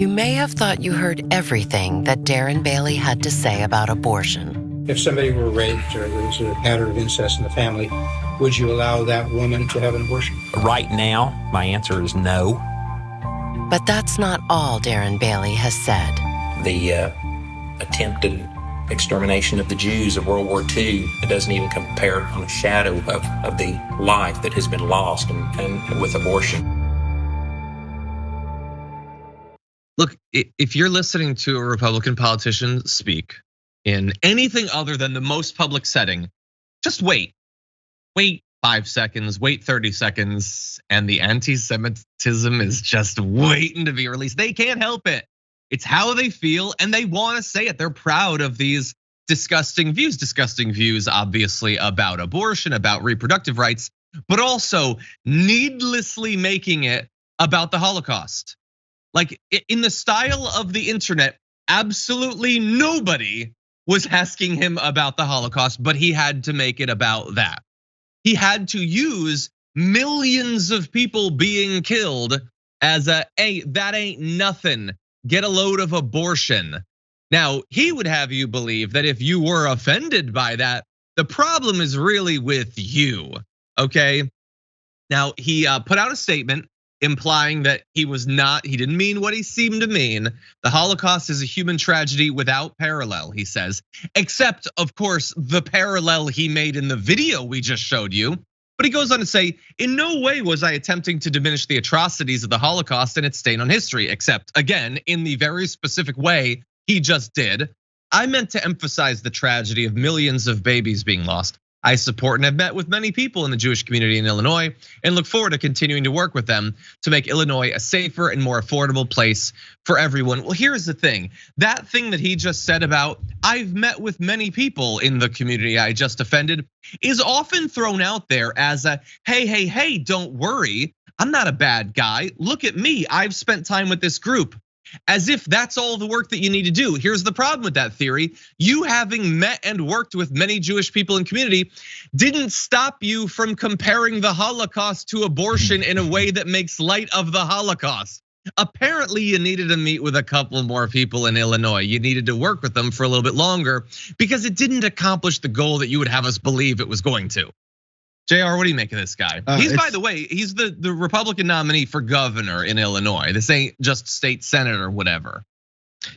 You may have thought you heard everything that Darren Bailey had to say about abortion. If somebody were raped or there was a pattern of incest in the family, would you allow that woman to have an abortion? Right now, my answer is no. But that's not all Darren Bailey has said. The attempted extermination of the Jews of World War II, it doesn't even compare on a shadow of the life that has been lost and with abortion. Look, if you're listening to a Republican politician speak in anything other than the most public setting, just wait. Wait 5 seconds, wait 30 seconds, and the anti-Semitism is just waiting to be released. They can't help it. It's how they feel, and they want to say it. They're proud of these disgusting views, obviously, about abortion, about reproductive rights, but also needlessly making it about the Holocaust. Like in the style of the internet, absolutely nobody was asking him about the Holocaust, but he had to make it about that. He had to use millions of people being killed as hey, that ain't nothing. Get a load of abortion. Now, he would have you believe that if you were offended by that, the problem is really with you, okay? Now, he put out a statement implying that he didn't mean what he seemed to mean. The Holocaust is a human tragedy without parallel, he says, except, of course, the parallel he made in the video we just showed you. But he goes on to say, in no way was I attempting to diminish the atrocities of the Holocaust and its stain on history, except, again, in the very specific way he just did. I meant to emphasize the tragedy of millions of babies being lost. I support and have met with many people in the Jewish community in Illinois and look forward to continuing to work with them to make Illinois a safer and more affordable place for everyone. Well, here's the thing. That thing that he just said about, I've met with many people in the community I just offended, is often thrown out there as a, hey, don't worry. I'm not a bad guy. Look at me. I've spent time with this group. As if that's all the work that you need to do. Here's the problem with that theory. You having met and worked with many Jewish people in community didn't stop you from comparing the Holocaust to abortion in a way that makes light of the Holocaust. Apparently, you needed to meet with a couple more people in Illinois. You needed to work with them for a little bit longer because it didn't accomplish the goal that you would have us believe it was going to. JR, what do you make of this guy? He's, by the way, he's the Republican nominee for governor in Illinois. This ain't just state senate or whatever.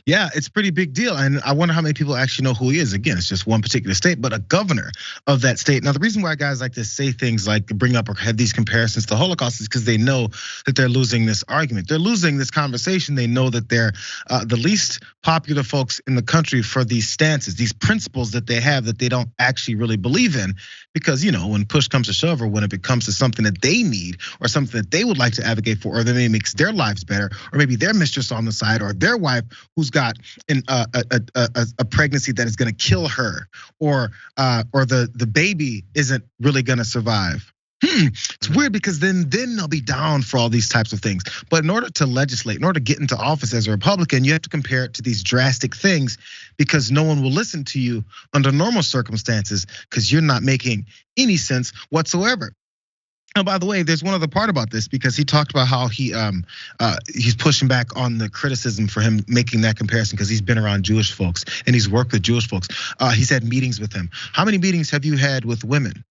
Yeah, it's a pretty big deal. And I wonder how many people actually know who he is. Again, it's just one particular state, but a governor of that state. Now, the reason why guys like to say things like bring up or have these comparisons to the Holocaust is because they know that they're losing this argument. They're losing this conversation. They know that they're the least popular folks in the country for these stances, these principles that they have that they don't actually really believe in. Because, when push comes to shove, or when it comes to something that they need or something that they would like to advocate for, or that maybe makes their lives better, or maybe their mistress on the side, or their wife who's got a pregnancy that is going to kill her, or the baby isn't really going to survive. It's weird because then they'll be down for all these types of things. But in order to legislate, in order to get into office as a Republican, you have to compare it to these drastic things because no one will listen to you under normal circumstances because you're not making any sense whatsoever. And by the way, there's one other part about this because he talked about how he's pushing back on the criticism for him making that comparison because he's been around Jewish folks and he's worked with Jewish folks. He's had meetings with them. How many meetings have you had with women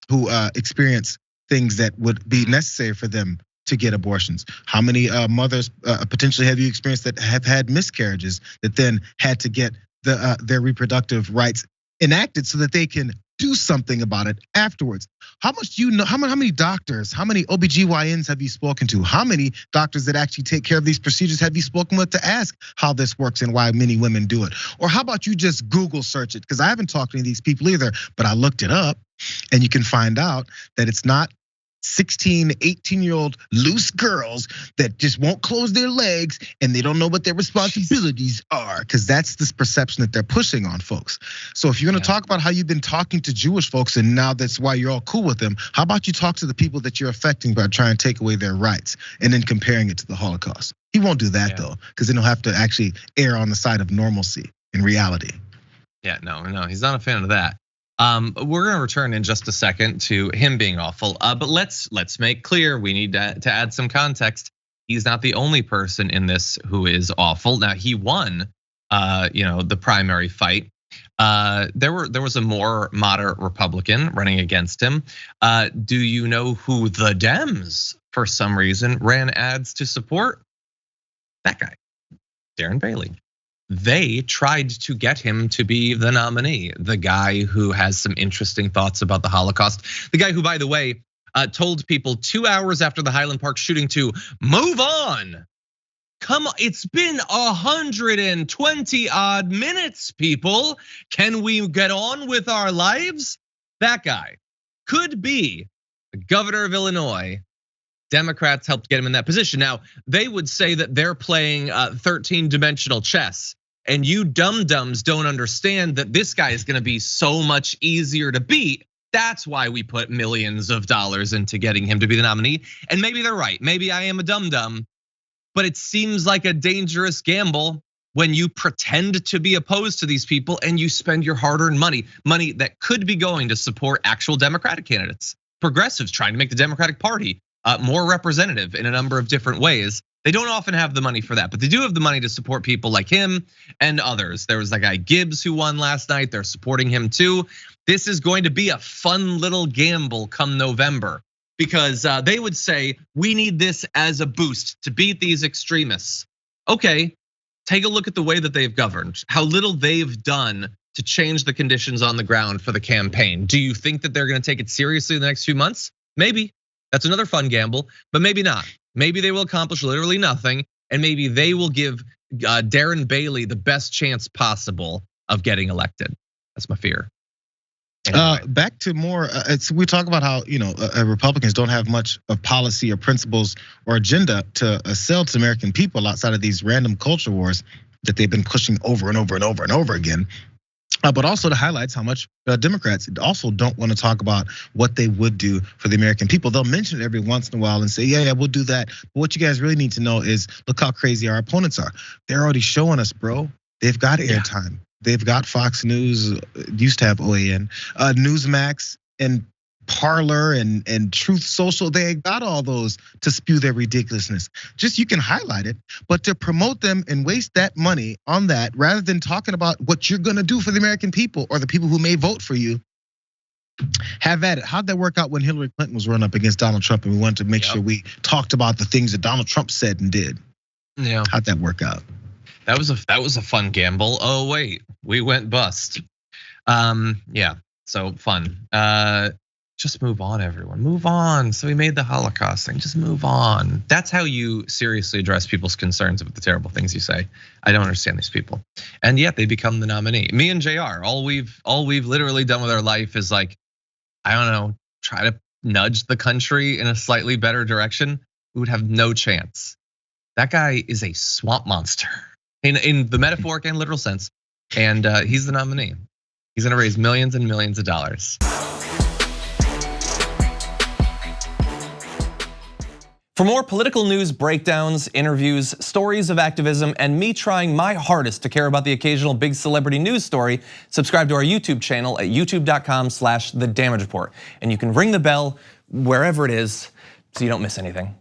who experience things that would be necessary for them to get abortions? How many mothers potentially have you experienced that have had miscarriages that then had to get their reproductive rights enacted so that they can do something about it afterwards? How much do you know? How many doctors, how many OBGYNs have you spoken to? How many doctors that actually take care of these procedures have you spoken with to ask how this works and why many women do it? Or how about you just Google search it? Because I haven't talked to any of these people either, but I looked it up and you can find out that it's not 16, 18-year-old loose girls that just won't close their legs and they don't know what their responsibilities are, because that's this perception that they're pushing on folks. So if you're gonna talk about how you've been talking to Jewish folks and now that's why you're all cool with them, how about you talk to the people that you're affecting by trying to take away their rights and then comparing it to the Holocaust? He won't do that though, because then he'll have to actually err on the side of normalcy in reality. Yeah, no, he's not a fan of that. We're gonna return in just a second to him being awful, but let's make clear we need to add some context. he's not the only person in this who is awful. Now he won, the primary fight. There was a more moderate Republican running against him. Do you know who the Dems, for some reason, ran ads to support? That guy, Darren Bailey. They tried to get him to be the nominee, the guy who has some interesting thoughts about the Holocaust, the guy who, by the way, told people 2 hours after the Highland Park shooting to move on. Come on, it's been 120 odd minutes, people. Can we get on with our lives? That guy could be the governor of Illinois. Democrats helped get him in that position. Now, they would say that they're playing 13-dimensional chess, and you dum-dums don't understand that this guy is gonna be so much easier to beat. That's why we put millions of dollars into getting him to be the nominee. And maybe they're right. Maybe I am a dum-dum. But it seems like a dangerous gamble when you pretend to be opposed to these people and you spend your hard-earned money that could be going to support actual Democratic candidates, progressives trying to make the Democratic Party more representative in a number of different ways. They don't often have the money for that, but they do have the money to support people like him and others. There was that guy Gibbs who won last night. They're supporting him too. This is going to be a fun little gamble come November. Because they would say, we need this as a boost to beat these extremists. Okay, take a look at the way that they've governed, how little they've done to change the conditions on the ground for the campaign. Do you think that they're gonna take it seriously in the next few months? Maybe, that's another fun gamble, but maybe not. Maybe they will accomplish literally nothing, and maybe they will give Darren Bailey the best chance possible of getting elected. That's my fear. Anyway. Back to more, we talk about how Republicans don't have much of policy or principles or agenda to sell to the American people outside of these random culture wars that they've been pushing over and over and over and over again. But also to highlight how much Democrats also don't want to talk about what they would do for the American people. They'll mention it every once in a while and say, yeah, we'll do that. But what you guys really need to know is look how crazy our opponents are. They're already showing us, bro. They've got airtime. They've got Fox News, used to have OAN, Newsmax and Parler and Truth Social. They got all those to spew their ridiculousness. Just you can highlight it, but to promote them and waste that money on that rather than talking about what you're gonna do for the American people or the people who may vote for you, have at it. How'd that work out when Hillary Clinton was run up against Donald Trump and we wanted to make sure we talked about the things that Donald Trump said and did? Yeah. How'd that work out? That was a fun gamble. Oh wait, we went bust. Yeah, so fun. Just move on, everyone. Move on. So we made the Holocaust thing. Just move on. That's how you seriously address people's concerns about the terrible things you say. I don't understand these people, and yet they become the nominee. Me and JR, all we've literally done with our life is like, I don't know, try to nudge the country in a slightly better direction. We would have no chance. That guy is a swamp monster. In the metaphoric and literal sense, and he's the nominee. He's gonna raise millions and millions of dollars. For more political news breakdowns, interviews, stories of activism, and me trying my hardest to care about the occasional big celebrity news story, subscribe to our YouTube channel at youtube.com/The Damage Report. And you can ring the bell wherever it is so you don't miss anything.